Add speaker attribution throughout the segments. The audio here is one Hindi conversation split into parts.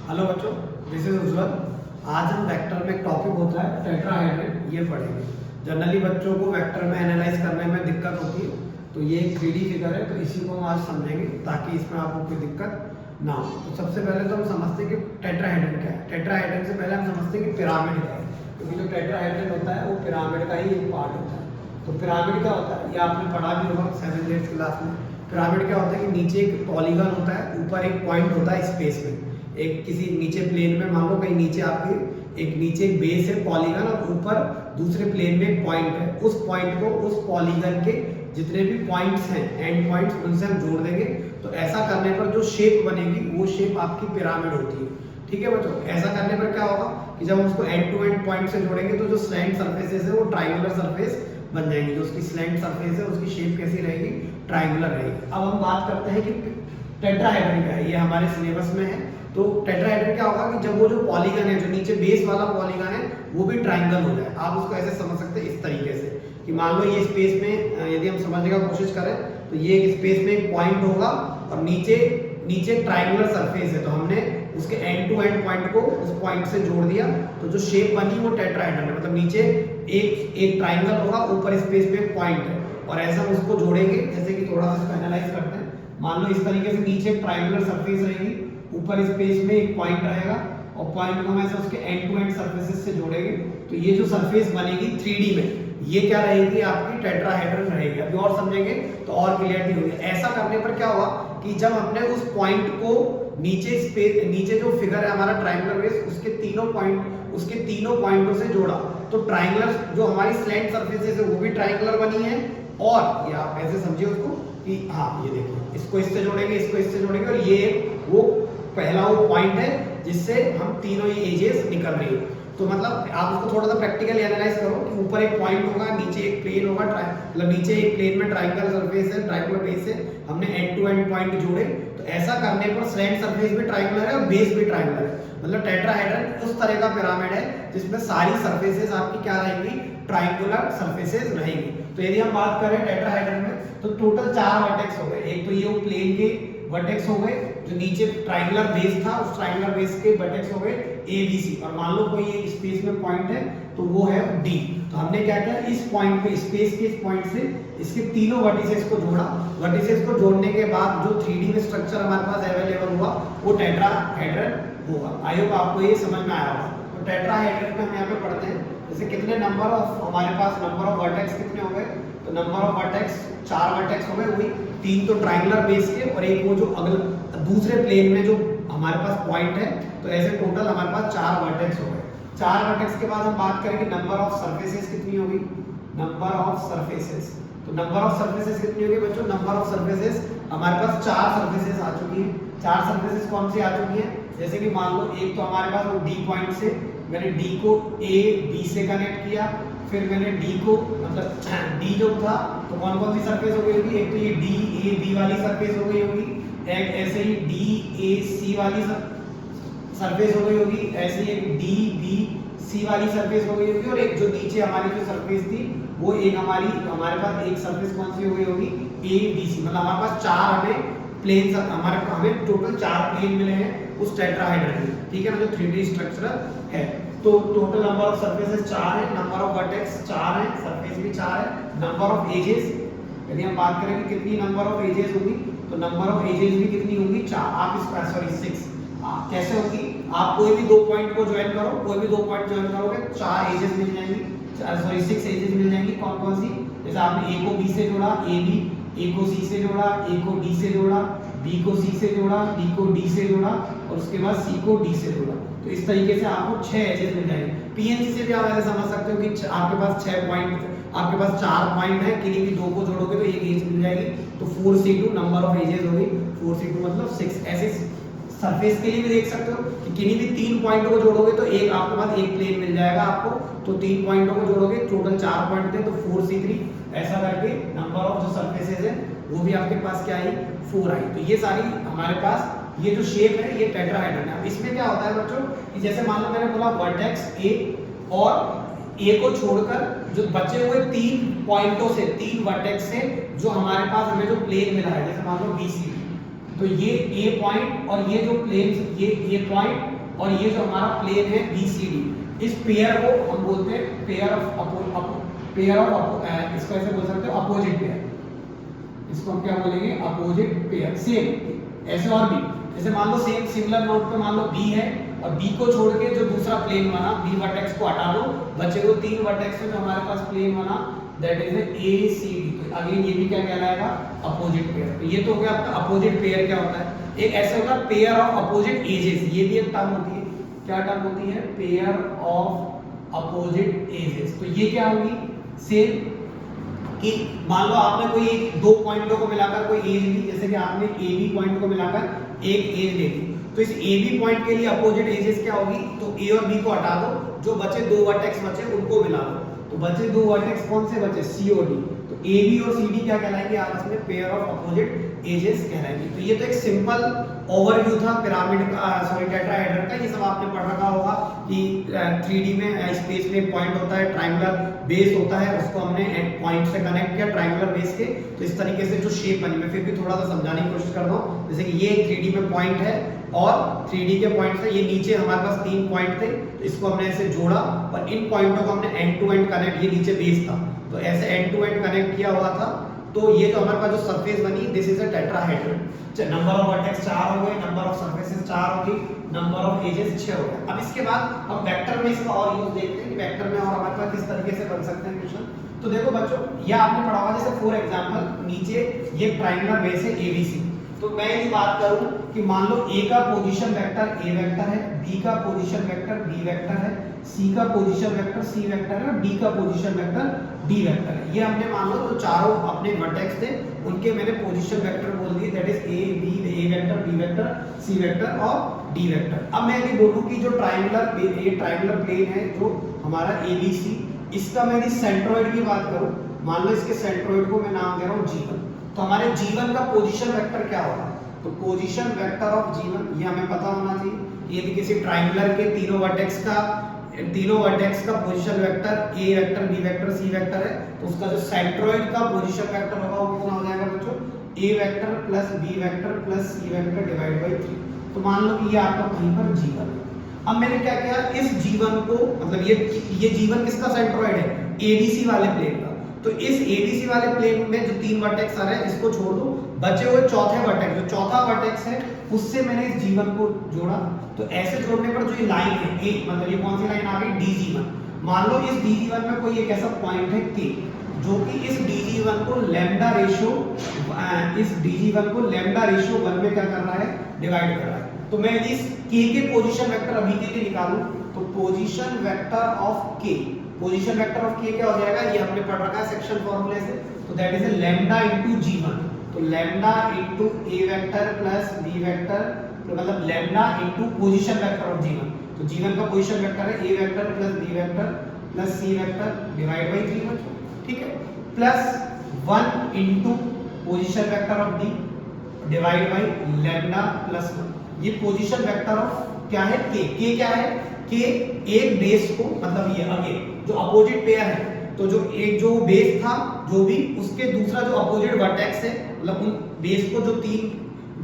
Speaker 1: हेलो बच्चों, दिस इज उज्ज्वल। आज हम वेक्टर में एक टॉपिक होता है टेट्राहेड्रन, ये पढ़ेंगे। जनरली बच्चों को वेक्टर में एनालाइज करने में दिक्कत होती है, तो ये एक 3D फिगर है, तो इसी को हम आज समझेंगे ताकि इसमें आपको कोई दिक्कत ना हो। तो सबसे पहले तो हम समझते हैं कि टेट्राहेड्रन क्या है। टेट्राहेड्रन से पहले हम समझते हैं कि पिरामिड क्या है, क्योंकि जो टेट्राहेड्रन होता है वो पिरामिड का ही एक पार्ट होता है। तो पिरामिड क्या होता है, ये आपने पढ़ा भी होगा 7th क्लास में। पिरामिड क्या होता है कि नीचे एक पॉलीगन होता है, ऊपर एक पॉइंट होता है स्पेस में। एक किसी नीचे प्लेन में मान लो कहीं नीचे आपके एक नीचे एक बेस है पॉलीगन, और ऊपर दूसरे प्लेन में एक पॉइंट है। उस पॉइंट को उस पॉलीगन के जितने भी पॉइंट्स हैं, एंड पॉइंट्स, उनसे हम जोड़ देंगे। तो ऐसा करने पर जो शेप बनेगी वो शेप आपकी पिरामिड होती है। ठीक है बच्चों, ऐसा करने पर क्या होगा कि जब हम उसको एंड टू एंड पॉइंट से जोड़ेंगे तो जो स्लैंट सरफेसेस है वो ट्राइंगुलर सरफेस बन जाएंगी। जो उसकी स्लैंट सरफेस है उसकी शेप कैसी रहेगी, ट्राइंगुलर रहेगी। अब हम बात करते हैं कि टेट्राहेड्रन क्या है, ये हमारे सिलेबस में है। तो टेट्राहेड्रन क्या होगा कि जब वो जो पॉलीगन है, जो नीचे बेस वाला पॉलीगन है, वो भी ट्राइंगल हो जाए। आप उसको ऐसे समझ सकते हैं इस तरीके से कि मान लो ये स्पेस में यदि हम समझने का कोशिश करें तो ये एक स्पेस में एक पॉइंट होगा और नीचे नीचे ट्राइंगुलर सरफेस है, तो हमने उसके एंड टू एंड पॉइंट को उस पॉइंट से जोड़ दिया, तो जो शेप बनी वो टेट्राहेड्रन है। मतलब नीचे एक ट्राइंगल होगा, ऊपर स्पेस में एक पॉइंट है, और ऐसा हम उसको जोड़ेंगे। जैसे कि थोड़ा सा इसको एनालाइज करते हैं। मान लो इस तरीके से नीचे ट्राइंगुलर सरफेस रहेगी, ऊपर स्पेस में एक पॉइंट रहेगा, और पॉइंट को हम ऐसे उसके एंड टू एंड सरफेसेस से जोड़ेंगे। तो ये जो सरफेस बनेगी 3D में, ये क्या रहेगी, आपकी टेट्राहेड्रन रहेगी। अभी और समझेंगे तो और क्लियरिटी होगी। ऐसा करने पर क्या हुआ कि जब हमने उस पॉइंट को नीचे स्पेस, नीचे जो फिगर है हमारा ट्राइंगुलर बेस, उसके तीनों पॉइंटों से जोड़ा, तो ट्राइंगुलर जो हमारी स्लैंट सरफेसेस है वो भी ट्राइंगुलर बनी है। और ये आप ऐसे समझिए उसको कि हाँ, ये देखिए, इसको इससे जोड़ेंगे, इसको इससे जोड़ेंगे, और ये वो पहला वो पॉइंट है जिससे हम तीनों ही एजेस निकल रही है। तो मतलब आप उसको थोड़ा सा प्रैक्टिकली एनालाइज करो कि ऊपर एक पॉइंट होगा, नीचे एक प्लेन होगा, मतलब नीचे एक प्लेन में ट्राइंगल सरफेस है, ट्राइंगुलर बेस है, हमने एंड टू एंड पॉइंट जोड़े। तो ऐसा करने पर स्लैंट सरफेस भी ट्राइंगुलर है और बेस भी ट्राइंगुलर है। मतलब टेट्राहेड्रन उस तरह का पिरामिड है जिसमें सारी सरफेसेस आपकी क्या रहेंगी, ट्राइंगुलर सरफेसेस रहेंगी। तो यदि हम बात करें टेट्राहेड्रन में, तो टोटल 4 वर्टेक्स हो गए। एक तो ये प्लेन के वर्टेक्स हो गए, जो नीचे ट्राइंगुलर बेस था उस ट्राइंगुलर बेस के वर्टेक्स हो गए ए बी सी, और मान लो कोई एक स्पेस में पॉइंट है तो वो है डी। तो हमने क्या किया, इस पॉइंट पे, स्पेस के इस पॉइंट से इसके तीनों वर्टिसेस को जोड़ा। वर्टिसेस को जोड़ने के बाद जो 3D में स्ट्रक्चर हमारे पास अवेलेबल हुआ वो टेट्राहेड्रन होगा। आई होप आपको ये समझ में आया होगा। तो टेट्राहेड्रन में हम यहाँ पे पढ़ते हैं जैसे कितने नंबर ऑफ, हमारे पास नंबर ऑफ वर्टेक्स कितने हो गए, तो नंबर ऑफ वर्टेक्स 4 वर्टेक्स हो गए। वही 3 तो ट्राइंगुलर बेस के, और एक वो जो अगले दूसरे प्लेन में जो हमारे पास पॉइंट है। तो ऐसे टोटल हमारे पास 4 वर्टेक्स हो गए। 4 वर्टेक्स के बाद हम बात करेंगे नंबर ऑफ सरफेसेस कितनी होगी, नंबर ऑफ सरफेसेस। तो नंबर ऑफ सरफेसेस कितनी होगी बच्चों, नंबर ऑफ सरफेसेस हमारे पास 4 सरफेसेस आ चुकी है। 4 सरफेसेस कौन सी आ चुकी है, जैसे कि मान लो एक तो हमारे पास वो डी पॉइंट से मैंने डी को ए बी से कनेक्ट किया, फिर मैंने डी को, मतलब डी जो था तो कौन कौन सी सरफेस हो गई होगी, एक तो ये डी ए बी वाली सरफेस हो गई होगी, एक ऐसे ही डी ए सी वाली सरफेस हो गई होगी, ऐसे ही एक डी बी सी वाली सरफेस हो गई होगी, और एक जो नीचे हमारी जो सरफेस थी वो एक हमारे पास एक सरफेस कौन सी हो गई होगी, ए बी सी। मतलब हमारे पास 4 हमें प्लेन, हमें टोटल 4 प्लेन मिले हैं उस टेट्राहेड्रन में। ठीक है ना, जो 3D स्ट्रक्चर है। तो टोटल नंबर ऑफ सरफेसेस 4 है, नंबर ऑफ वर्टेक्स 4 है, सरफेस भी 4 है। नंबर ऑफ एजेस, यदि हम बात करें कि कितनी नंबर ऑफ एजेस होगी, तो नंबर ऑफ एजेस भी कितनी होगी, 4। आप इसका सॉरी 6 कैसे होगी, आप कोई भी 2 पॉइंट को ज्वाइन करो, कोई भी 2 पॉइंट ज्वाइन करोगे 4 एजेस मिल जाएंगी, सॉरी 6 एजेस मिल जाएंगी। कौन कौन सी, जैसे आपने ए को बी से जोड़ा, ए बी, ए को सी से जोड़ा, ए को डी से जोड़ा, बी को सी से जोड़ा, बी को डी से जोड़ा, और उसके बाद सी को डी से जोड़ा। तो इस तरीके से आपको 6 एजेस मिल जाएंगे। पीएनसी से भी आप ऐसे समझ सकते हो कि आपके पास 6 पॉइंट, आपके पास 4 पॉइंट है, किन्हीं भी 2 को जोड़ोगे तो एक एज मिल जाएगी। तो 4c2 नंबर ऑफ एजेस होगी, 4c2 मतलब 6। ऐसे सरफेस के लिए भी देख सकते हो कि किन्हीं भी 3 पॉइंट को जोड़ोगे तो एक आपके पास एक प्लेन मिल जाएगा आपको। तो 3 पॉइंटों को जोड़ोगे, टोटल 4 पॉइंट थे, तो 4c3। ऐसा करके नंबर ऑफ जो सरफेसेस है वो भी आपके पास क्या आई, 4 आई। तो ये सारी हमारे पास ये जो शेप है ये टेट्राहेड्रन है। इसमें क्या होता है बच्चों कि जैसे मान लो मैंने बोला वर्टेक्स ए, और ए को छोड़कर जो बचे हुए 3 पॉइंटों से, 3 वर्टेक्स से जो हमारे पास हमें जो प्लेन मिला है, जैसे मान लो BC, तो ये ए पॉइंट और ये जो प्लेन, ये पॉइंट और ये जो हमारा प्लेन है BCD, इस पेयर को हम बोलते हैं पेयर ऑफ इसको ऐसे बोल सकते हो अपोजिट पेयर, इसको हम क्या बोलेंगे अपोजिट पेयर। सेम ऐसे और भी, जैसे मान लो सेम सिमिलर नोट पे मान लो B है और B को छोड़ के जो दूसरा प्लेन बना B वर्टेक्स को हटा दो, बचे वो 3 वर्टेक्स में जो हमारे पास प्लेन बना दैट इज ACD। तो अगेन ये भी क्या कहलाएगा अपोजिट पेयर। तो ये तो हो गया आपका अपोजिट पेयर क्या होता है। एक ऐसे होता है पेयर ऑफ अपोजिट एजेस, ये भी एक टर्म होती है। क्या टर्म होती है पेयर ऑफ अपोजिट एजेस। तो ये क्या होगी सेम कि मान लो आपने कोई दो पॉइंटों को मिलाकर कोई एज ली, जैसे कि आपने AB पॉइंट को मिलाकर एक एज ले ली, तो इस AB पॉइंट के लिए अपोजिट एजेस क्या होगी, तो A और B को हटा दो, जो बचे 2 वर्टेक्स बचे उनको मिला दो, तो बचे 2 वर्टेक्स कौन से बचे C और D, तो AB और CD क्या कहलाएंगे आपस में पेयर ऑफ अपोजिट एजेस कहलाएंगे। तो ये तो एक सिंपल ओवरव्यू था पिरामिड का टेट्राहेड्रन का। ये सब आपने पढ़ रखा होगा कि 3D में स्पेस में पॉइंट होता है, ट्रायंगुलर बेस होता है, उसको हमने पॉइंट से कनेक्ट किया ट्रायंगुलर बेस के, तो इस तरीके से जो शेप बनी। मैं फिर भी थोड़ा सा समझाने की कोशिश कर रहा हूँ। जैसे कि ये 3D में पॉइंट है और 3D के पॉइंट से ये नीचे हमारे पास 3 पॉइंट थे, तो इसको हमने ऐसे जोड़ा और इन पॉइंटों को हमने एंड टू एंड कनेक्ट, ये नीचे बेस था तो ऐसे एंड टू एंड कनेक्ट किया हुआ था। तो ये जो हमारे पास जो सरफेस बनी this is a tetrahedron. Number of vertex 4 हो गए, नंबर ऑफ सरफेसेस 4 हो गई, नंबर ऑफ एजेस 6 हो गए। अब इसके बाद हम वेक्टर में इसका और यूज देखते हैं कि वेक्टर में और हमारे पास किस तरीके से बन सकते हैं क्वेश्चन। तो देखो बच्चों ये आपने पढ़ा होगा, जैसे फॉर एग्जांपल नीचे ये ट्रायंगुलर बेस है ABC, तो मैं यदि बात करूं कि मान लो A का पोजीशन वेक्टर A वेक्टर है, B का पोजीशन वेक्टर B वेक्टर है, C का पोजीशन वेक्टर C वेक्टर है, D का पोजीशन वेक्टर D वेक्टर है। ये हमने मान लो तो चारों अपने वर्टेक्स थे, उनके मैंने पोजीशन वेक्टर बोल दिए that is A vector B vector C vector और D वेक्टर। अब मैं यदि बोलूं कि जो ट्रायंगुलर प्लेन है जो हमारा ABC, इसका मैं यदि सेंट्रोइड की बात करूं, मान लो इसके सेंट्रोइड को मैं नाम दे रहा हूं G1, तो हमारे G1 का पोजीशन वेक्टर क्या होगा, तो पोजीशन वेक्टर ऑफ G1 ये हमें पता होना चाहिए। यदि किसी ट्रायंगुलर के तीनों वर्टेक्स का position vector A vector B vector C vector है, तो उसका जो सेंट्रोइड का पोजीशन वेक्टर होगा वो कितना हो जाएगा बच्चों, A vector plus B vector plus C vector divide bye 3। तो मान लो कि ये आपका कहीं पर G1 है। अब मैंने क्या किया, इस G1 को मतलब ये G1 किसका सेंट्रोइड है, ABC वाले प्लेन का, तो इस ABC वाले प्लेन में जो 3 वर्टेक्स आ रहे हैं इसको छोड़ दो, बचे हुए चौथे वर्टेक्स, जो चौथा वर्टेक्स है उससे मैंने इस G1 को जोड़ा। तो ऐसे जोड़ने पर जो ये लाइन है एक मतलब ये कौन सी लाइन आ गई DG1, मान लो इस DG1 में कोई एक ऐसा पॉइंट है K जो कि इस DG1 को लैम्डा रेशियो 1 में क्या कर रहा है, डिवाइड कर रहा है। तो मैं यदि इस K के पोजीशन वेक्टर अभी के लिए निकालूं तो पोजीशन वेक्टर ऑफ K क्या हो जाएगा, ये हमने पढ़ रखा है सेक्शन फॉर्मूले से, तो that is lambda into G1, तो lambda into A vector plus B vector, तो मतलब lambda into position vector of G1, तो G1 का पोजीशन वेक्टर है A vector plus B vector plus C vector divide bye 3 बच्चों, ठीक है, plus 1 into position vector of D divide by lambda plus 1। ये पोजीशन वेक्टर ऑफ क्या है K क्या है, K एक बेस को मतलब ये अगेन जो अपोजिट पेयर है, तो जो एक जो बेस था जो भी उसके दूसरा जो अपोजिट वर्टेक्स है, मतलब उन बेस को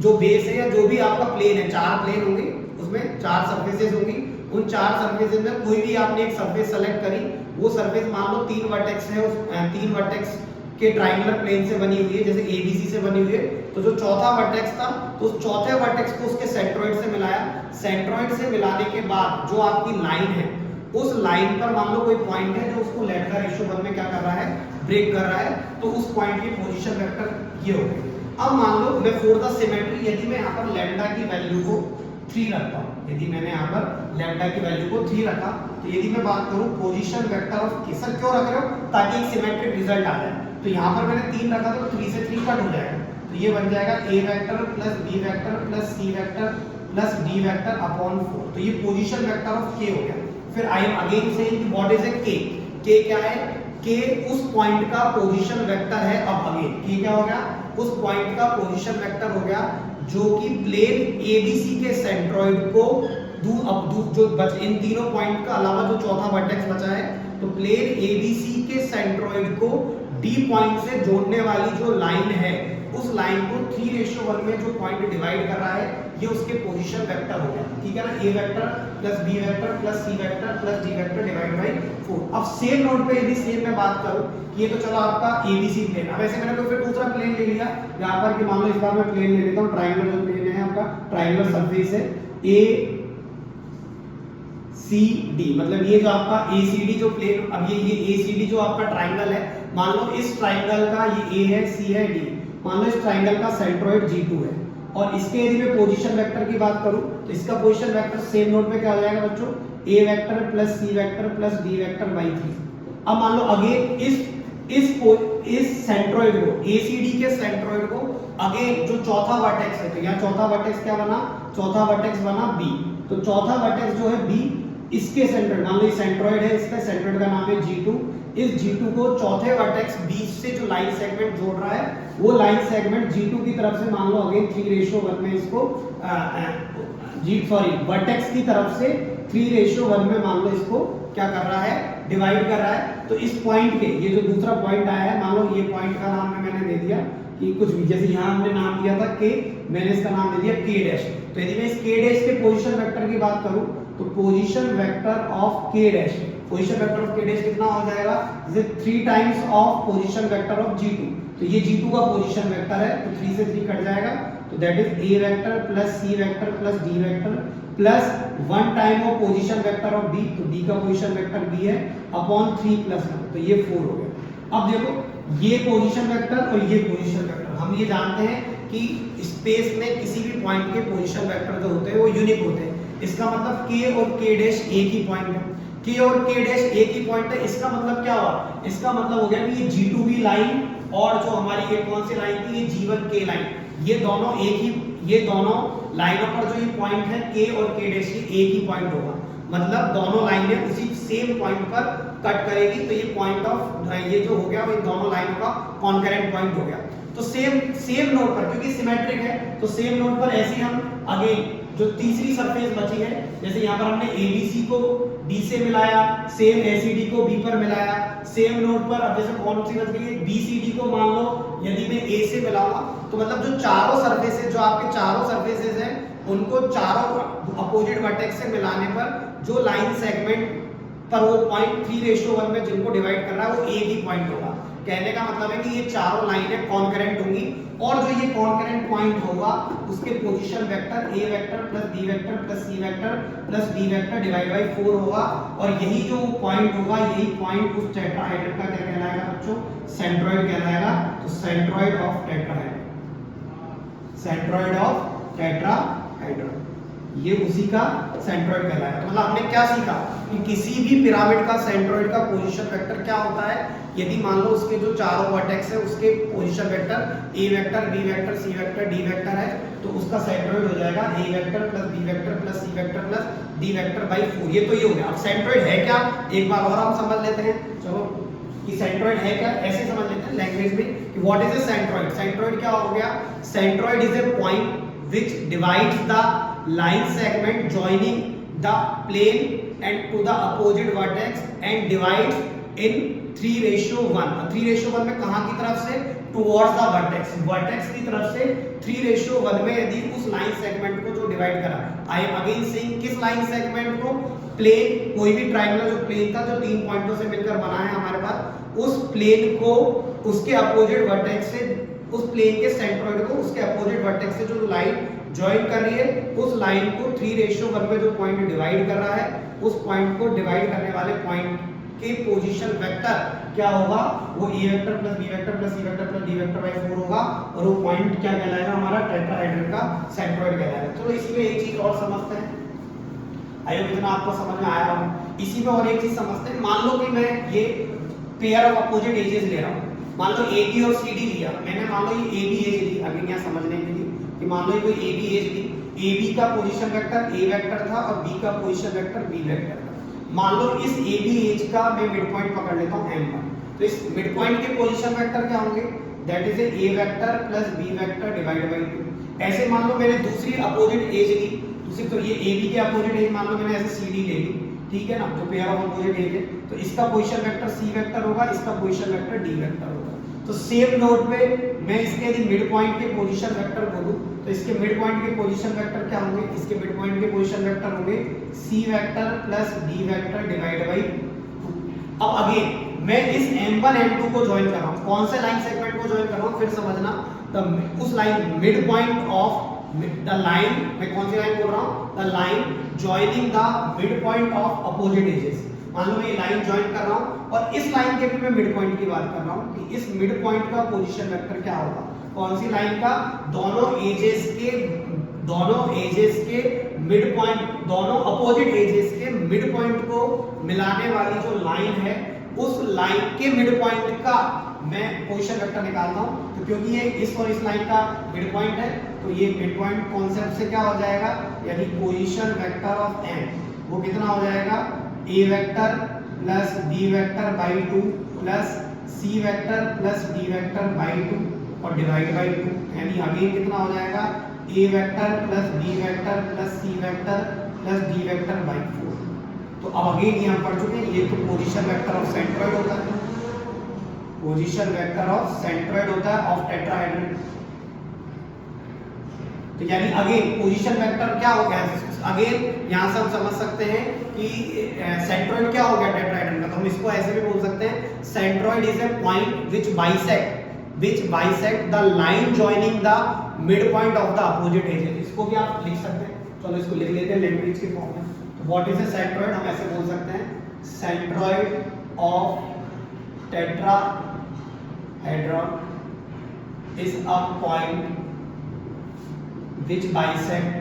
Speaker 1: जो बेस है या जो भी आपका प्लेन है, 4 प्लेन होंगे उसमें 4 सरफेसेस होंगी, उन 4 सरफेसेस में कोई भी आपने एक सरफेस सेलेक्ट करी, वो सरफेस मान लो 3 वर्टेक्स है, उस 3 वर्टेक्स के ट्रायंगुलर प्लेन से बनी हुई है, जैसे ABC से बनी हुई है, तो जो चौथा वर्टेक्स था तो उस चौथे वर्टेक्स को उसके सेंट्रोइड से मिलाया, सेंट्रोइड से मिलाने के बाद जो आपकी लाइन है उस लाइन पर मान लो कोई पॉइंट है जो उसको लैम्डा रेशियो 1 में क्या कर रहा है, ब्रेक कर रहा है, तो उस पॉइंट की पोजीशन वेक्टर ये हो गई। अब मान लो मैं फॉर द सिमेट्री यदि मैं यहाँ पर लैम्डा की वैल्यू को 3 रखता हूँ, यदि मैंने यहाँ पर लैम्डा की वैल्यू को 3 रखा, तो यदि मैं बात करूँ position vector of K, sir क्यों रख रहे हो, ताकि एक सिमेट्रिक रिजल्ट आ जाए, तो यहाँ पर मैंने 3 रखा तो 3 से 3 कट हो जाएगा, तो ये बन जाएगा A vector plus B vector plus C vector plus D vector upon 4, तो ये पोजीशन वेक्टर ऑफ K हो गया। फिर I am again saying what is a K क्या है, K उस पॉइंट का पोजीशन वेक्टर है। अब अगेन K क्या हो गया, उस पॉइंट का पोजीशन वेक्टर हो गया जो कि प्लेन ABC के सेंट्रोइड को इन तीनों पॉइंट का अलावा जो चौथा वर्टेक्स बचा है, तो प्लेन ABC के सेंट्रोइड को D पॉइंट से जोड़ने वाली जो लाइन है उस लाइन को 3:1 में जो पॉइंट डिवाइड कर रहा है ये उसके पोजीशन वेक्टर हो गया, ठीक है ना, A vector plus B vector plus C vector plus D vector divide by 4। अब सेम नोट पे यदि सेम मैं बात करूं कि ये तो चलो आपका एबीसी प्लेन, अब ऐसे मैंने तो फिर दूसरा प्लेन ले लिया यहां पर कि मान लो इस बार मैं प्लेन ले लेता हूं, ट्रायंगुलर जो प्लेन है आपका, ट्रायंगुलर सरफेस है ए सी डी, मतलब ये जो आपका ACD जो प्लेन, अब ये ACD जो आपका ट्रायंगल है, मान लो इस ट्रायंगल का ये A है, C है, D, मान लो इस ट्रायंगल का सेंट्रोइड G2 है, और इसके यदि मैं पोजीशन वेक्टर की बात करूं तो इसका पोजीशन वेक्टर सेम नोट पे क्या हो जाएगा बच्चों, A vector plus C vector plus D vector by 3। अब मान लो अगेन इस सेंट्रोइड को, ACD के सेंट्रोइड को अगेन जो चौथा वर्टेक्स है, तो यहाँ चौथा वर्टेक्स क्या बना, चौथा वर्टेक्स बना B, तो चौथा वर्टेक्स जो है B, इसके सेंट्रोइड, मान लो ये सेंट्रोइड है, इसका सेंट्रोइड का नाम है G2, इस G2 को चौथे वर्टेक्स बीच से जो लाइन सेगमेंट जोड़ रहा है वो लाइन सेगमेंट G2 की तरफ से मान लो अगेन 3:1 में इसको वर्टेक्स की तरफ से 3:1 में मान लो इसको क्या कर रहा है, डिवाइड कर रहा है। तो इस पॉइंट के, ये जो दूसरा पॉइंट आया है, मान लो ये पॉइंट का नाम मैंने दे दिया कि कुछ भी, जैसे यहाँ हमने नाम दिया था K, मैंने इसका नाम दे दिया K डैश। तो यदि मैं इस K डैश के पोजीशन वेक्टर की बात करूं तो position vector of K dash, position vector of K dash कितना हो जाएगा, जैसे 3 times of position vector of G2, तो ये G2 का पोजीशन वेक्टर है, तो 3 से 3 कट जाएगा, तो that is A vector plus C vector plus D vector plus 1 time of position vector of D, तो D का पोजीशन वेक्टर B है अपॉन 3 प्लस 1, तो ये 4 हो गया। अब देखो ये पोजीशन वेक्टर और ये पोजीशन वेक्टर, हम ये जानते हैं कि स्पेस में किसी भी पॉइंट के पोजीशन वेक्टर जो होते हैं वो यूनिक होते हैं, इसका मतलब K और K डैश एक ही पॉइंट है, K और K डैश एक ही पॉइंट है, इसका मतलब क्या हुआ, इसका मतलब हो गया कि ये G2B लाइन और जो हमारी ये कौन सी लाइन थी, ये G1K लाइन, ये दोनों एक ही, ये दोनों लाइनों पर जो ये पॉइंट है K और K डैश ये एक ही पॉइंट होगा, मतलब दोनों लाइनें उसी सेम पॉइंट पर कट करेगी, तो ये पॉइंट ऑफ, ये जो हो गया वो इन दोनों लाइनों का कॉन्करेंट पॉइंट हो गया। तो सेम नोट पर, क्योंकि सिमेट्रिक है तो सेम नोट पर ऐसे हम अगेन जो तीसरी सरफेस बची है, जैसे यहाँ पर हमने ABC को D से मिलाया, सेम ACD को B पर मिलाया, सेम नोट पर अब जैसे कौन सी बच गई है, BCD को मान लो यदि मैं A से मिलाऊंगा, तो मतलब जो चारों सरफेसेस, जो आपके चारों सरफेसेस हैं उनको चारों अपोजिट वर्टेक्स से मिलाने पर जो लाइन सेगमेंट पर वो पॉइंट 3:1 में जिनको डिवाइड कर रहा है वो एक ही पॉइंट होगा। कहने का मतलब है कि ये चारों लाइनें कॉन्करेंट होंगी और जो ये कॉन्करेंट पॉइंट होगा उसके position vector A vector plus B vector plus C vector plus D vector divide by 4 होगा, और यही जो पॉइंट होगा, यही पॉइंट उस टेट्राहेड्रन का क्या कहलाएगा बच्चों, सेंट्रोइड कहलाएगा। तो centroid of tetrahedron, centroid of tetrahedron, ये उसी का सेंट्रोइड कहलाएगा। तो मतलब हमने क्या सीखा कि किसी भी पिरामिड का सेंट्रोइड का पोजीशन वेक्टर क्या होता है, यदि मान लो उसके जो चारों वर्टेक्स है उसके position vector A vector B vector C vector D vector है, तो उसका सेंट्रोइड हो जाएगा A vector plus B vector plus C vector plus D vector by 4। ये तो ये हो गया। अब सेंट्रोइड है क्या, एक बार और हम समझ लेते हैं, चलो कि सेंट्रोइड है क्या, ऐसे समझ लेते हैं लैंग्वेज में कि what is a centroid. Centroid क्या हो गया, centroid is a point which divides the line segment joining the plane and to the opposite vertex and divides in 3:1। 3:1 में कहाँ की तरफ से, towards the vertex, vertex की तरफ से 3:1 में यदि उस लाइन सेगमेंट को जो डिवाइड करा, आई एम अगेन सेइंग किस लाइन सेगमेंट को, प्लेन, कोई भी ट्रायंगुलर जो प्लेन था जो 3 पॉइंटों से मिलकर बना है हमारे पास, उस प्लेन को उसके अपोजिट वर्टेक्स से, उस प्लेन के सेंट्रोइड को उसके अपोजिट वर्टेक्स से जो लाइन ज्वाइन कर रही है, उस लाइन को 3:1 में जो पॉइंट डिवाइड कर रहा है, उस पॉइंट को डिवाइड करने वाले पॉइंट के पोजीशन वेक्टर क्या होगा, वो A vector plus B vector plus C vector plus D vector by 4 होगा, और वो पॉइंट क्या कहलाएगा, हमारा टेट्राहेड्रन का सेंट्रोइड कहलाएगा। चलो इसी में एक चीज और समझते हैं, आई होप इतना आपको समझ में आया होगा। इसी में और एक चीज समझते हैं, मान लो कि मैं ये पेयर ऑफ अपोजिट एजेस ले रहा हूँ, मान लो AB और CD लिया मैंने, मान लो ये AB एज ली, अगेन यहाँ समझने के लिए कि मान लो ये कोई AB एज ली, AB का पोजीशन वेक्टर A वेक्टर था और B का पोजीशन वेक्टर B वेक्टर था। मान लो इस AB एज का मैं मिड पॉइंट पकड़ लेता हूँ M1, तो इस मिड पॉइंट के पोजीशन वेक्टर क्या होंगे, that is A vector plus B vector divided by 2। ऐसे मान लो मैंने दूसरी अपोजिट एज ली, दूसरी, तो ये AB के अपोजिट एज मान लो मैंने ऐसे CD ले ली, ठीक है ना, जो पेयर ऑफ अपोजिट एज है, तो इसका पोजीशन वेक्टर C वेक्टर होगा, इसका पोजीशन वेक्टर D वेक्टर होगा। तो सेम नोट पे मैं इसके यदि मिड पॉइंट के पोजीशन वेक्टर बोलूं तो इसके मिड पॉइंट के पोजीशन वेक्टर क्या होंगे, इसके मिड पॉइंट के पोजीशन वेक्टर होंगे c vector plus d vector divide bye 2। अब अगेन मैं इस m1 m2 को ज्वाइन कर रहा हूं, कौन से लाइन सेगमेंट को ज्वाइन कर रहा हूं फिर समझना, द उस line mid point of the line, मैं कौन सी लाइन बोल रहा हूं, the line joining the mid point of opposite edges. मान लो मैं ये लाइन ज्वाइन कर रहा हूं और इस लाइन के भी मैं मिड पॉइंट की बात कर रहा हूं कि इस मिड पॉइंट का पोजीशन वेक्टर क्या होगा, कौन सी लाइन का, दोनों एजेस के मिड पॉइंट, दोनों अपोजिट एजेस के मिड पॉइंट को मिलाने वाली जो लाइन है उस लाइन के मिड पॉइंट का मैं पोजीशन वेक्टर निकालता हूं। तो क्योंकि ये इस और इस लाइन का मिड पॉइंट है तो ये मिड पॉइंट कॉन्सेप्ट से क्या हो जाएगा, यानी पोजीशन वेक्टर ऑफ m वो कितना हो जाएगा, a vector plus b vector by 2 plus c vector plus d vector by 2 और डिवाइड बाय 2, यानी अगेन कितना हो जाएगा, a vector plus b vector plus c vector plus d vector by 4। तो अब अगेन ये हम पढ़ चुके हैं, ये तो पोजीशन वेक्टर ऑफ सेंट्रोइड होता है, पोजीशन वेक्टर ऑफ सेंट्रोइड होता है ऑफ टेट्राहेड्रन। तो यानी अगेन पोजीशन वेक्टर क्या हो गया, अगेन यहां से हम समझ सकते हैं कि सेंट्रोइड क्या हो गया टेट्राहेड्रन का, तो हम इसको ऐसे भी बोल सकते हैं, centroid is a point which bisect the line joining the mid point of the opposite edges. इसको भी आप लिख सकते हैं, चलो इसको लिख लेते हैं लैंग्वेज के फॉर्म में। तो व्हाट इज ए सेंट्रोइड, हम ऐसे बोल सकते हैं, centroid of tetrahedron is a point which bisect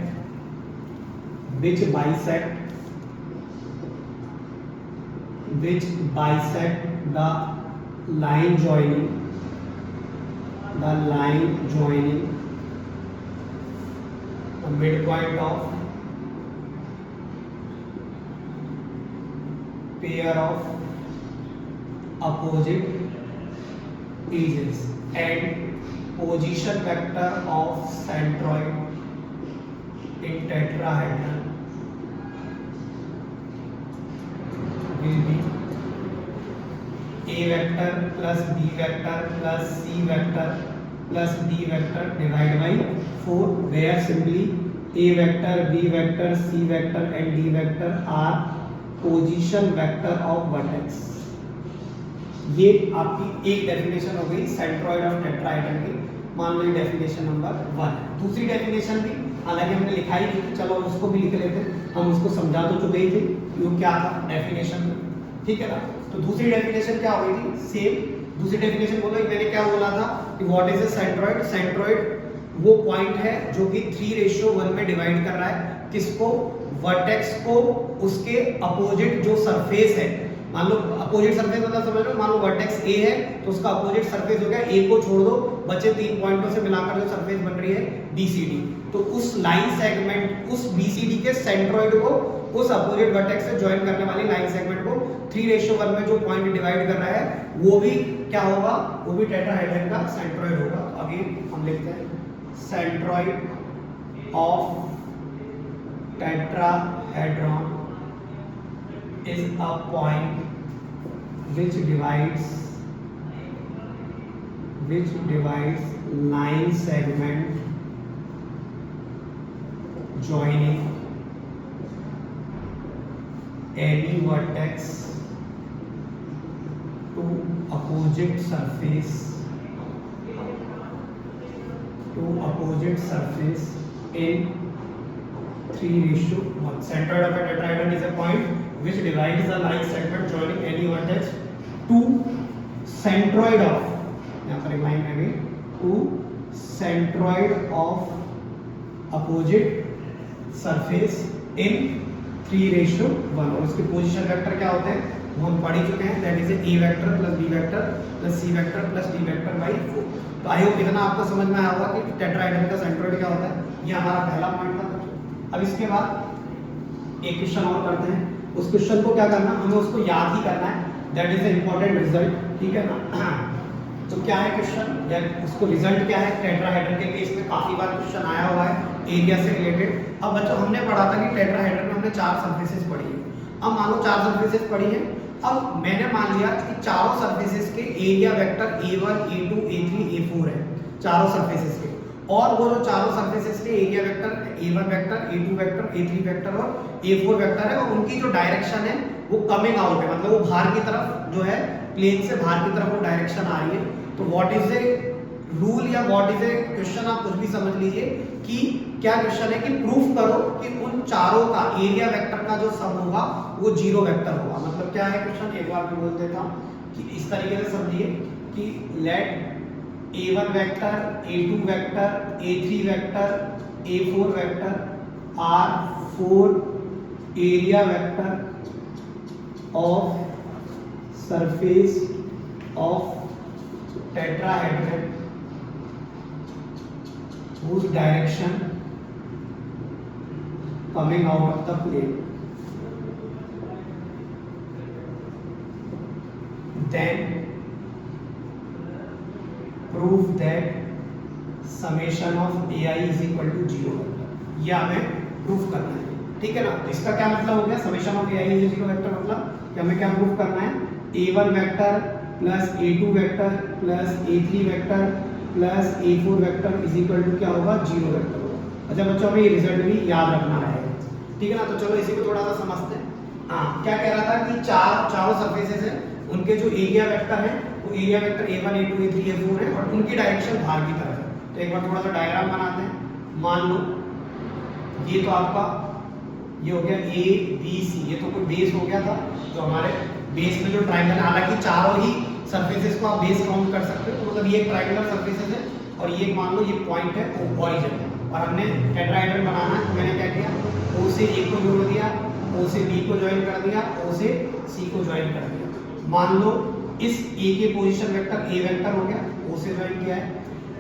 Speaker 1: the line joining the midpoint of pair of opposite edges and position vector of centroid in tetrahedron will be a vector plus b vector plus c vector plus d vector divided by 4, where simply a vector, b vector, c vector and d vector are position vector of vertex। ये आपकी एक डेफिनेशन हो गई सेंट्रोइड ऑफ टेट्राहेड्रन की, मान लो डेफिनेशन नंबर 1 है। दूसरी डेफिनेशन भी हालांकि हमने लिखा ही नहीं, चलो उसको भी लिख लेते हैं, हम उसको समझा तो चुके ही थे क्यों क्या था डेफिनेशन में, ठीक है ना। तो दूसरी डेफिनेशन क्या हो गई थी, सेम दूसरी डेफिनेशन बोलो, मैंने क्या बोला था कि what is a centroid, centroid वो पॉइंट है जो कि 3:1 में डिवाइड कर रहा है किसको, वर्टेक्स को उसके अपोजिट जो सरफेस है, मान लो अपोजिट सरफेस मतलब समझ लो, मान लो वर्टेक्स ए है तो उसका अपोजिट सरफेस हो गया, ए को छोड़ दो, बचे 3 पॉइंटों से मिलाकर जो सरफेस बन रही है BCD, तो उस लाइन सेगमेंट, उस BCD के सेंट्रोइड को उस अपोजिट वर्टेक्स से ज्वाइन करने वाली लाइन सेगमेंट को 3:1 में जो पॉइंट डिवाइड कर रहा है वो भी क्या होगा, वो भी टेट्राहेड्रन का सेंट्रोइड होगा। तो अगेन हम लिखते हैं centroid of tetrahedron is a point which divides line segment joining any vertex to opposite surface in 3:1। Centroid of a tetrahedron is a point which divides the line segment joining any vertex to centroid of, यहाँ पर रिमाइंड है to centroid of opposite surface in 3:1। और उसके पोजीशन वेक्टर क्या होते हैं वो हम पढ़ ही चुके हैं, that is A vector plus B vector plus C vector plus D vector by 4। तो आई होप इतना आपको समझ में आया होगा कि टेट्राहेड्रन का सेंट्रोइड क्या होता है, ये हमारा पहला पॉइंट था। अब इसके बाद एक क्वेश्चन और करते हैं, उस क्वेश्चन को क्या करना, हमें उसको याद ही करना है, that is the important result, ठीक है ना। तो क्या है क्वेश्चन या उसको रिजल्ट क्या है, टेट्राहेड्रन के केस में काफी बार क्वेश्चन आया हुआ है एरिया से रिलेटेड। अब बच्चों हमने पढ़ा था कि टेट्राहेड्रन में हमने 4 सरफेसेस पढ़ी है। अब मान लो 4 सरफेसेस पढ़ी है, अब मैंने मान लिया कि चारों सरफेसेस के area vector A1, A2, A3, A4 है, चारों सरफेसेस के, और वो जो चारों सरफेसेस के area vector A1 vector, A2 vector, A3 vector और A4 वेक्टर है, और उनकी जो डायरेक्शन है वो कमिंग आउट है, मतलब वो बाहर की तरफ जो है, प्लेन से बाहर की तरफ वो डायरेक्शन आ रही है। तो व्हाट इज ए रूल या व्हाट इज ए क्वेश्चन, आप कुछ भी समझ लीजिए कि क्या क्वेश्चन है कि प्रूफ करो कि उन चारों का एरिया वेक्टर का जो सम होगा वो जीरो वेक्टर होगा। मतलब क्या है क्वेश्चन, एक बार मैं बोल देता हूं कि इस तरीके से समझिए कि let A1 vector, A2 vector, A3 vector, A4 vector are 4 area vector of surface of tetrahedron whose direction coming out of the plane, then prove that summation of ai is equal to 0 vector. ये हमें प्रूफ करना है, ठीक है ना। तो इसका क्या मतलब हो गया, summation of ai is 0 vector मतलब कि हमें क्या प्रूफ करना है, a1 vector plus a2 vector plus a3 vector plus A4 vector is equal to क्या होगा, 0 वेक्टर होगा। अच्छा बच्चों, हमें ये रिजल्ट भी याद रखना है, ठीक है ना। तो चलो इसी को थोड़ा सा समझते हैं। हाँ, क्या कह रहा था कि चारों सरफेसेस हैं, उनके जो एरिया वेक्टर है वो area vector A1, A2, A3, A4 है, और उनकी डायरेक्शन बाहर की तरफ है। तो एक बार थोड़ा सा डायग्राम बनाते हैं। मान लो ये तो आपका ये हो गया A B C, ये तो कोई बेस हो गया था, जो हमारे बेस में जो ट्रायंगल, हालांकि चारों ही सरफेसेस को आप बेस काउंट कर सकते हो, तो मतलब ये एक ट्रायंगुलर सरफेसेस है, और ये मान लो ये पॉइंट है ओरिजिन है, और हमने टेट्राहेड्रन बनाना है। तो मैंने क्या किया, O से A को जोड़ दिया, O से B को ज्वाइन कर दिया, O से C को ज्वाइन कर दिया। मान लो इस A के पोजीशन वेक्टर A वेक्टर हो गया, O से ज्वाइन किया है,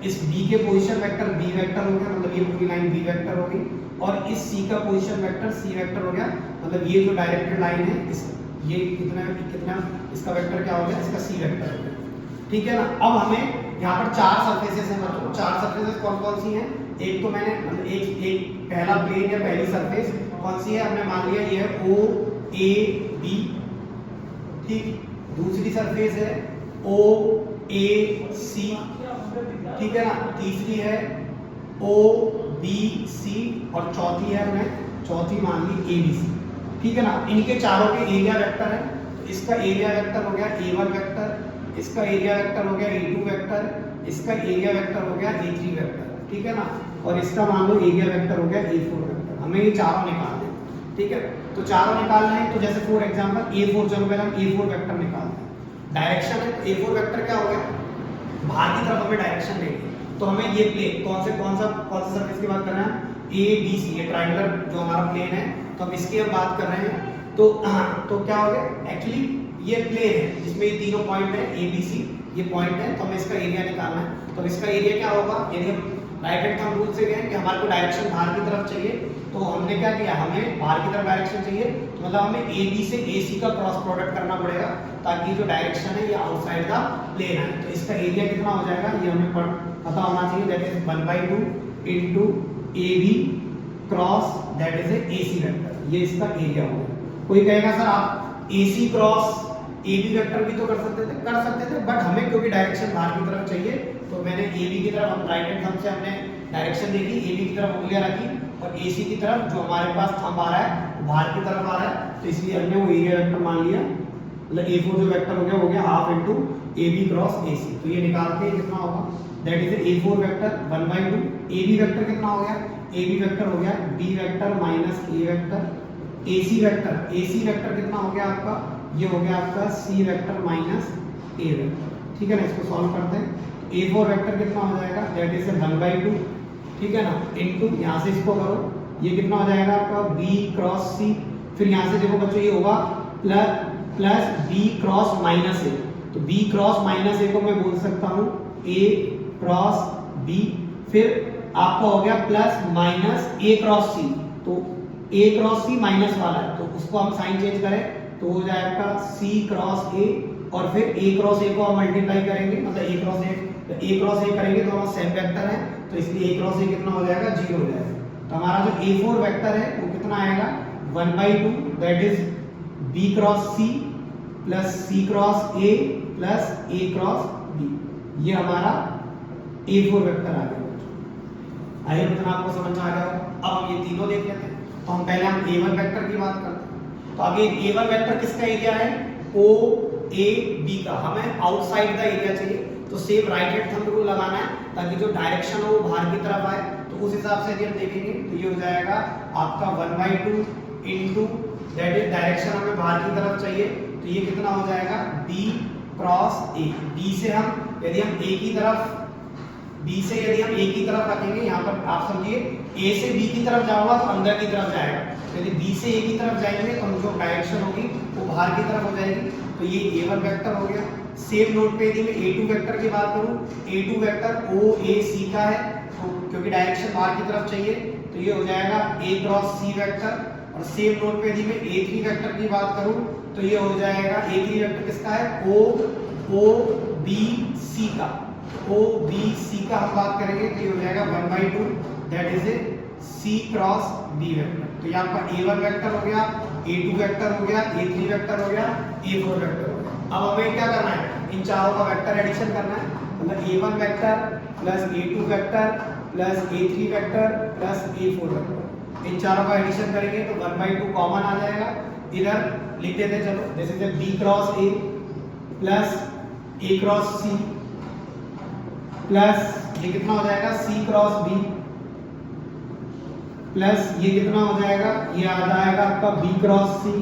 Speaker 1: इस B के पोजीशन वेक्टर B वेक्टर हो गया, मतलब ये पूरी लाइन B वेक्टर हो गई, और इस C का पोजीशन वेक्टर C वेक्टर हो गया, मतलब ये जो डायरेक्टेड लाइन है इस ये कितना इसका वेक्टर क्या हो गया, इसका C वेक्टर हो गया, ठीक है ना। अब हमें यहाँ पर चार सरफेसेस हैं, मतलब चार सरफेसेस कौन कौन सी हैं, एक तो मैंने मतलब एक पहला प्लेन या पहली सरफेस कौन सी है, हमने मान लिया ये है O A B, ठीक। दूसरी सरफेस है O A C, ठीक है ना। तीसरी है O B C, और चौथी है हमने चौथी मान ली A B C, ठीक है ना। इनके चारों के एरिया वेक्टर है, तो इसका एरिया वेक्टर हो गया A1 वेक्टर, इसका एरिया वेक्टर हो गया A2 वेक्टर, इसका एरिया वेक्टर हो गया A3 वेक्टर, ठीक है ना, और इसका मान लो एरिया वेक्टर हो गया A4 वेक्टर। हमें ये चारों निकालने हैं, ठीक है। तो चारों निकालना है, तो जैसे फॉर एग्जांपल A4, चलो पहले हम A4 वेक्टर निकालते हैं। डायरेक्शन है, तो A4 वेक्टर क्या हो गया, बाहर की तरफ हमें डायरेक्शन लेनी है, तो हमें ये प्लेन कौन सा सरफेस की बात कर रहे हैं, A B C, ये ट्रायंगुलर जो हमारा प्लेन है, तो हम इसकी हम बात कर रहे हैं। तो क्या हो गया, एक्चुअली ये प्लेन है जिसमें ये तीनों पॉइंट है A B C, ये पॉइंट है, तो हमें इसका एरिया निकालना है। तो इसका एरिया क्या होगा, यदि हम राइट हैंड थंब रूल से गए कि हमारे को डायरेक्शन बाहर की तरफ चाहिए, तो हमने क्या किया, हमें बाहर की तरफ डायरेक्शन चाहिए, तो मतलब हमें AB से AC का क्रॉस प्रोडक्ट करना पड़ेगा, ताकि जो डायरेक्शन है ये आउटसाइड द प्लेन है। तो इसका एरिया कितना हो जाएगा, ये हमें पता होना चाहिए, that is 1/2 into AB cross that is AC vector, ये इसका एरिया होगा। कोई कहेगा सर आप AC क्रॉस AB वेक्टर भी तो कर सकते थे, बट हमें क्योंकि डायरेक्शन बाहर की तरफ चाहिए, तो मैंने AB की तरफ, हम राइट हैंड थंब से हमने डायरेक्शन देखी, AB की तरफ उंगलियां रखी, और AC की तरफ जो हमारे पास थंब आ रहा है वो बाहर की तरफ आ रहा है, तो इसलिए हमने वो एरिया वेक्टर मान लिया, मतलब A4 जो वेक्टर हो गया वो गया half into AB cross AC। तो ये निकाल के कितना होगा, that is A4 vector 1/2, AB vector कितना हो गया, AB वेक्टर हो गया B vector minus A vector, AC vector कितना हो गया आपका, ये हो गया आपका C vector minus A vector, ठीक है ना। इसको सॉल्व करते हैं, A4 वेक्टर कितना हो जाएगा, दैट इज 1/2, ठीक है ना, इनटू यहाँ से इसको करो, ये कितना हो जाएगा आपका B क्रॉस C, फिर यहाँ से देखो बच्चों ये होगा plus B cross minus A, तो B क्रॉस माइनस A को मैं बोल सकता हूँ A क्रॉस B, फिर आपका हो गया plus minus A cross C, तो A क्रॉस C माइनस वाला है, तो उसको हम साइन चेंज करें तो हो जाएगा C क्रॉस A, और फिर A क्रॉस A को हम मल्टीप्लाई करेंगे, मतलब A क्रॉस A, तो A क्रॉस A करेंगे तो हमारा सेम वेक्टर है, तो इसलिए A क्रॉस A कितना हो जाएगा, 0 हो जाएगा। तो हमारा जो A4 वेक्टर है वो कितना आएगा, 1/2 that is B cross C plus C cross A plus A cross B, ये हमारा A4 वेक्टर आ गया। आई इतना आपको समझ में आ गया। अब हम ये तीनों देख लेते हैं। तो हम पहले हम A1 वेक्टर की बात करते हैं। तो अब ये A1 वेक्टर किसका एरिया है? O A B का। हमें आउटसाइड का एरिया चाहिए, तो same right hand thumb rule लगाना है ताकि जो डायरेक्शन हो वो बाहर की तरफ आए। तो उस हिसाब से यदि हम देखेंगे तो ये हो जाएगा आपका 1/2 इनटू दैट इज डायरेक्शन हमें बाहर की तरफ चाहिए, तो ये कितना हो जाएगा B क्रॉस A। B से हम यदि हम A की तरफ रखेंगे, यहाँ पर आप समझिए A से B की तरफ जाऊंगा तो अंदर की तरफ जाएगा, यदि B से A की तरफ जाएंगे तो जो डायरेक्शन होगी वो बाहर की तरफ हो जाएगी। तो ये A1 वेक्टर हो गया। सेम नोट पे यदि मैं A2 वेक्टर की बात करूं, A2 वेक्टर OAC का है, तो क्योंकि डायरेक्शन बाहर की तरफ चाहिए तो ये हो जाएगा A क्रॉस C वेक्टर। और सेम नोट पे यदि मैं A3 वेक्टर की बात करूं तो ये हो जाएगा A3 वेक्टर किसका है? OBC का। OBC का हम बात करेंगे तो ये हो जाएगा 1/2 that is A C cross B vector. तो ये आपका A1 वेक्टर हो गया, A2 वेक्टर हो गया, A3 वेक्टर हो गया, A4 वेक्टर हो गया। अब हमें क्या करना है? इन चारों का वेक्टर एडिशन करना है। मतलब A1 vector plus A2 vector plus A3 vector plus A4 vector, इन चारों का एडिशन करेंगे तो 1/2 कॉमन आ जाएगा। इधर लिख देते हैं, चलो जैसे B cross A plus A cross C plus ये कितना हो जाएगा? C क्रॉस B प्लस ये कितना हो जाएगा? ये आ जाएगा आपका B cross C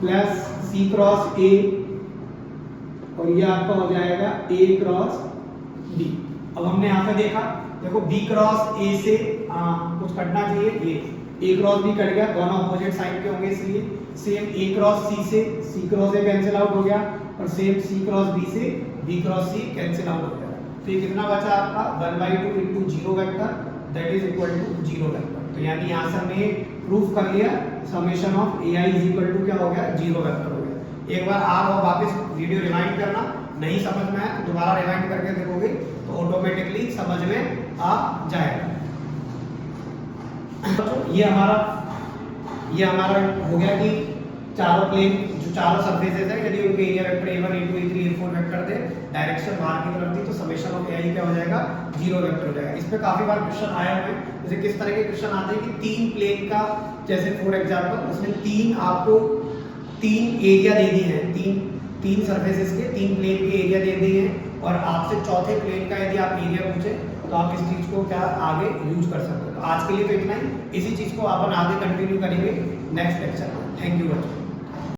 Speaker 1: plus C cross A और ये आपका हो जाएगा A क्रॉस B। अब हमने यहाँ पे देखा, देखो B क्रॉस A से कुछ कटना चाहिए, ये A क्रॉस B कट गया, दोनों अपोजिट साइड के होंगे, इसलिए सेम A क्रॉस C से C cross A cancel out हो गया और सेम C क्रॉस B से B cross C cancel out हो गया। तो ये कितना बचा आपका? 1/2 into 0 vector that is equal to 0 vector. तो यानी यहाँ से हमने प्रूफ कर लिया summation of AI is equal to क्या हो गया? 0 वेक्टर हो गया। एक बार आप और वापस वीडियो रिवाइंड करना, नहीं समझ में आया तो दोबारा रिवाइंड करके देखोगे तो ऑटोमेटिकली समझ में आ जाएगा। ये हमारा हो गया कि चारों प्लेन जो चारों सरफेसेस है यदि उनके area vector A1 A2 A3 A4 vector थे, डायरेक्शन बाहर की तरफ थी, तो समेशन ऑफ AI क्या हो जाएगा? 0 वेक्टर हो जाएगा। इस पे काफी बार क्वेश्चन आए हुए हैं। जैसे किस तरह के क्वेश्चन आते हैं कि तीन प्लेन का, जैसे फॉर एग्जांपल उसमें आपको तीन एरिया दे दिए हैं, तीन सरफेसेस के तीन प्लेन के एरिया दे दिए हैं और आपसे चौथे प्लेन का यदि आप एरिया पूछे तो आप इस चीज को क्या आगे यूज कर सकते हो। तो आज के लिए तो इतना ही, इसी चीज को अपन आगे कंटिन्यू करेंगे नेक्स्ट लेक्चर में। थैंक यू बच्चों।